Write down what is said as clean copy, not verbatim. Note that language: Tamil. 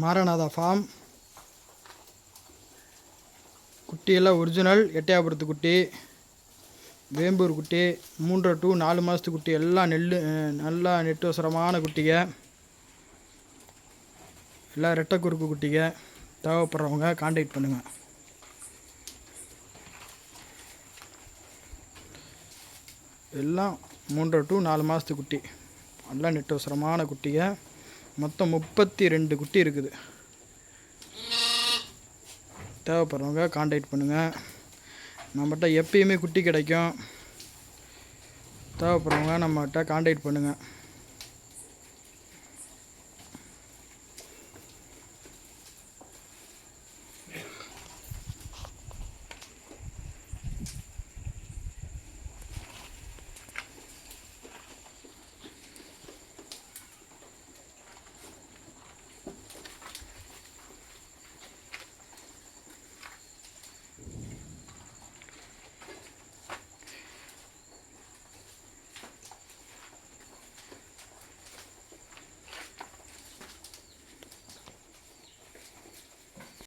மாரநாதா ஃபார்ம். குட்டியெல்லாம் ஒரிஜினல் எட்டயபுரத்து குட்டி, வேம்பூர் குட்டி, 3 to 4 மாதத்து குட்டி, எல்லாம் நல்லா நெட்டோசரமான குட்டிங்க, எல்லாம் ரெட்டை குறுக்கு குட்டிங்க. தேவைப்படுறவங்க கான்டாக்ட் பண்ணுங்கள். எல்லாம் 3 to 4 மாதத்து குட்டி, நல்லா நெட்டோசரமான குட்டிங்க. மொத்தம் 32 குட்டி இருக்குது. தேவைப்படுறவங்க கான்டாக்ட் பண்ணுங்கள். நம்மகிட்ட எப்பயுமே குட்டி கிடைக்கும். தேவைப்படுறவங்க நம்மகிட்ட கான்டாக்ட் பண்ணுங்கள்.